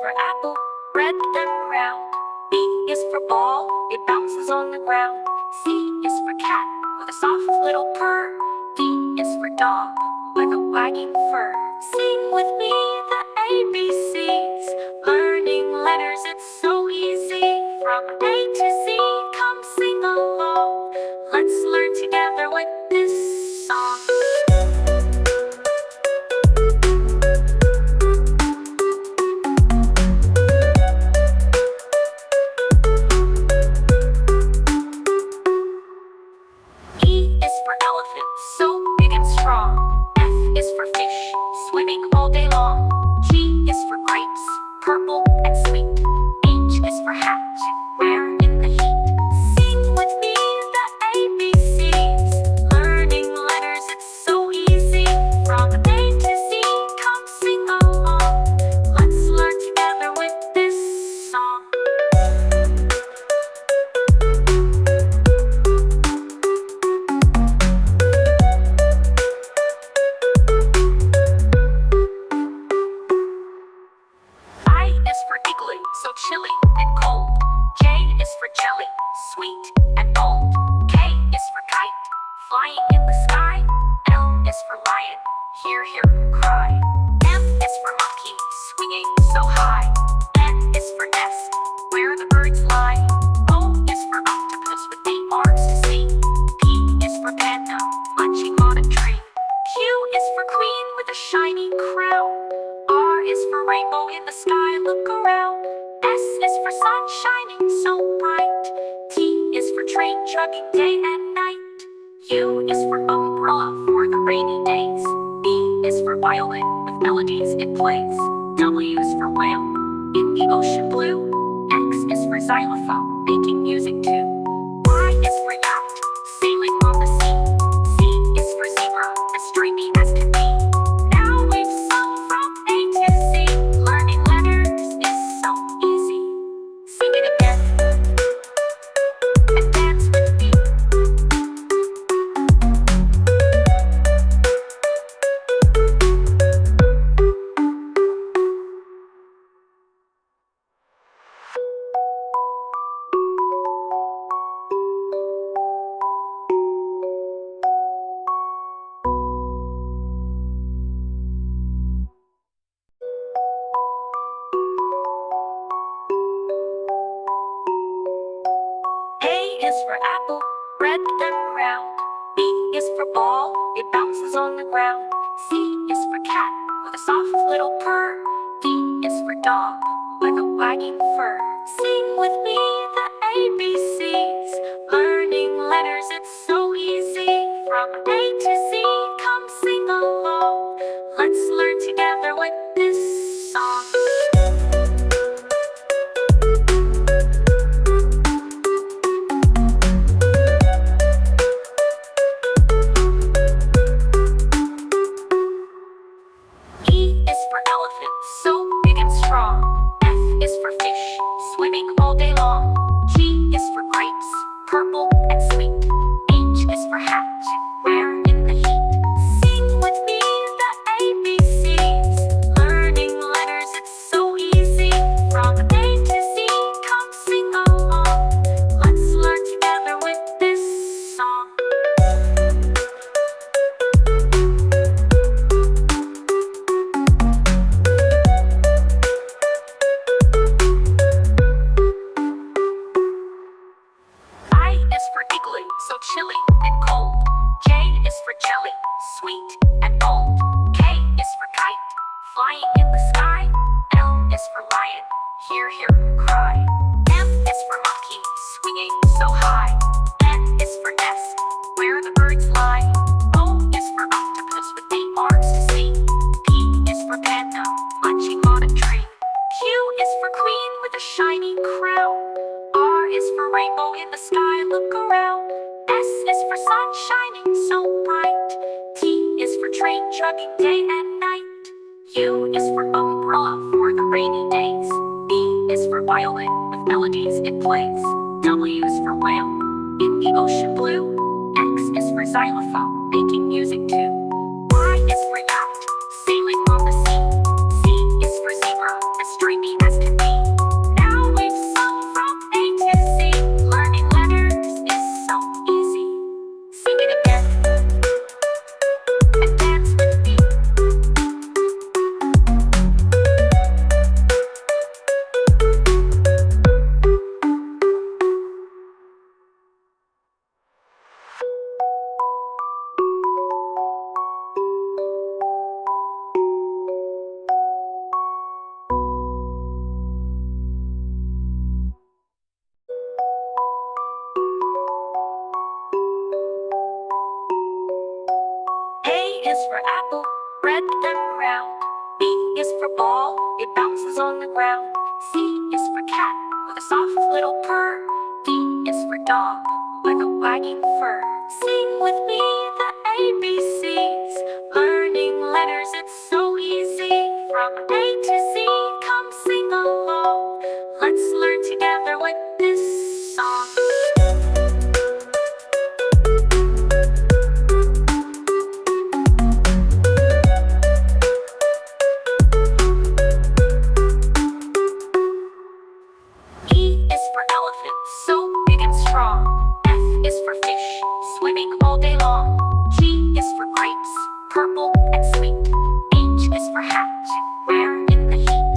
for apple, red and round. B is for ball, it bounces on the ground. C is for cat, with a soft little purr. D is for dog, with a wagging fur. Sing with me the ABCs, learning letters, it's so easy. From A to Z, come sing along. Let's learn together with this song. E is for elephant, so big and strong. F is for fish, swimming all day long. G is for grapes, purple and sweet. H is for hat, rare in the heat. Sing with me the ABCs, learning letters, it's so easy. From A to Z, come sing along. Let's learn together with this song. I is for igloo, so chilly and cold. J is for jelly, sweet and bold. K is for kite, flying in the sky. L is for lion, hear, cry. M is for monkey, swinging so high. N is for nest, where the birds lie. O is for octopus with 8 arms to see. P is for panda, munching on a tree. Q is for queen with a shiny crown. R is for rainbow in the sky, look around. S is for sun shining so bright. T is for train chugging day and night. U is for umbrella for the rainy days. V is for violin with melodies it plays. W is for whale in the ocean blue. X is for xylophone, making music too. Y is for yacht, sailing on the sea. Z is for zebra, as dreamy as can be. Now we've sung from A to Z, learning letters is so easy. Sing it again and dance with me. A is for apple, red and round. B is for ball, it bounces on the ground. C is for cat, with a soft little purr. D is for dog, with a wagging fur. Sing with me the ABCs, learning letters, it's so easy. From A to Z, come sing along. Let's learn together with this song. E is for elephant, so big and strong. F is for fish, swimming all day long. G is for grapes, purple and sweet. H is for hat, rare in the heat. Sing with me the ABCs, learning letters, it's so easy. From A to Z, come sing along. Let's learn together with this song. I is for igloo, so chilly and cold. J is for jelly, sweet and bold. K is for kite, flying in the sky. L is for lion, hear, cry. M is for monkey, swinging so high. N is for nest, where the birds lie. O is for octopus with 8 arms to see. P is for panda, munching on a tree. Q is for queen with a shiny crown. R is for rainbow in the sky, look around. S is for sun shining so bright. T is for train chugging day and night. U is for umbrella for the rainy days. V is for violin with melodies it plays. W is for whale in the ocean blue. X is for xylophone, making music too. Y is for yacht, sailing on the sea. Z is for zebra, as dreamy as for apple, red and round. B is for ball, it bounces on the ground. C is for cat, with a soft little purr. D is for dog, with a wagging fur. Sing with me the ABCs, learning letters, it's so easy. From A to Z, come sing along. Let's learn together with this song. E is for elephant, so big and strong. F is for fish, swimming all day long. G is for grapes, purple and sweet. H is for hat, rare in the heat.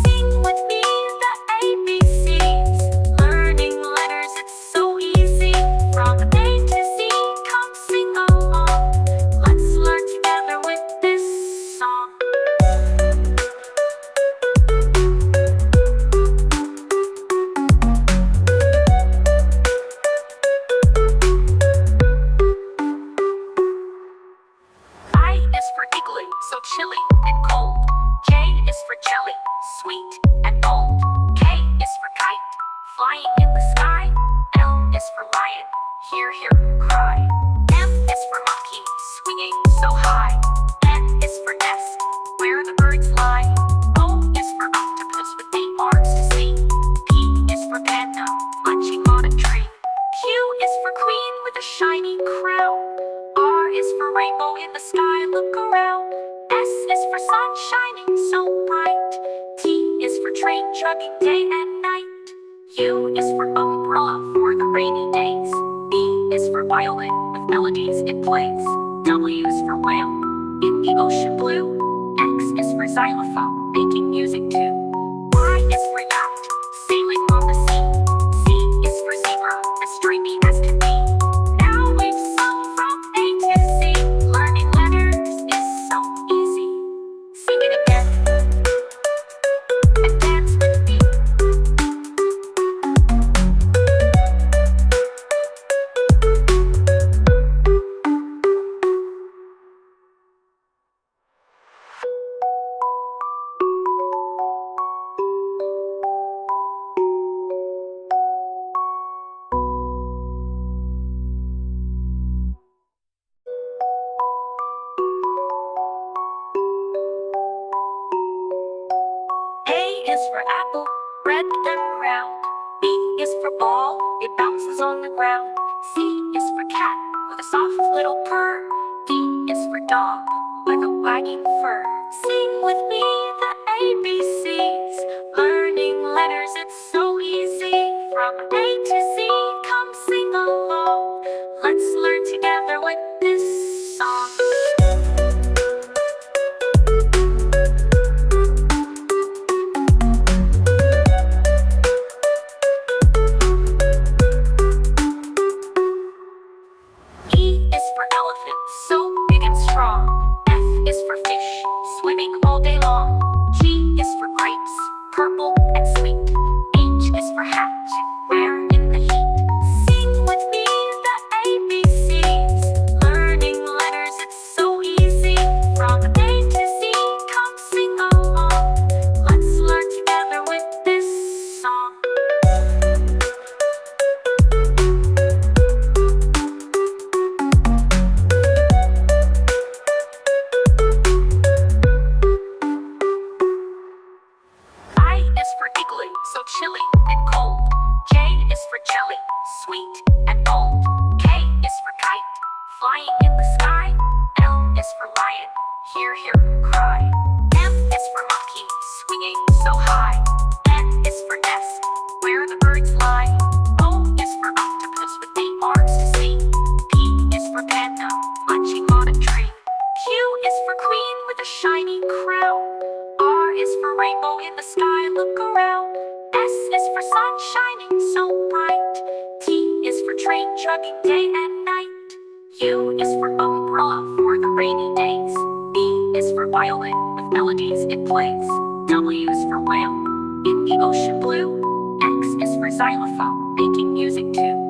Sing with me the ABCs, learning letters, it's so easy. From A to Z, come sing along. Let's learn together with this song. I is for igloo, so chilly and cold. J is for jelly, sweet and bold. K is for kite, flying in the sky. L is for lion, hear, cry. M is for monkey, swinging so high. N is for nest, where the birds lie. O is for octopus with 8 arms to see. P is for panda, munching on a tree. Q is for queen with a shiny crown. R is for rainbow in the sky, look around. S is for sun shining so bright. T is for train chugging day and night. U is for umbrella for the rainy days. V is for violin with melodies it plays. W is for whale in the ocean blue. X is for xylophone, making music too. Y is for yacht, sailing on the sea. Z is for zebra, as stripy as can be. Now we've sung from A to Z, learning letters is so easy. Sing it again and dance with me. A is for apple, red and round. B is for ball, it bounces on the ground. C is for cat, with a soft little purr. D is for dog, with a wagging fur. Sing with me the ABCs, learning letters, it's so easy. From A to Z, come sing along. Let's learn together with this song. E is for elephant, so big and strong. F is for fish, swimming all day long. G is for grapes, purple and sweet. H is for hat, rare in the heat. Sing with me the ABCs, learning letters, it's so easy. From A to Z, come sing along. Let's learn together with this song. I is for igloo, so chilly and cold. J is for jelly, sweet and bold. K is for kite, flying in the sky. L is for lion, hear, cry. M is for monkey, swinging so high. N is for nest, where the birds lie. O is for octopus with 8 arms to see. P is for panda, munching on a tree. Q is for queen with a shiny crown. R is for rainbow in the sky, look around. S is for sun shining so bright. T is for train chugging day and night. U is for umbrella for the rainy days. V is for violin with melodies it plays. W is for whale in the ocean blue. X is for xylophone, making music too.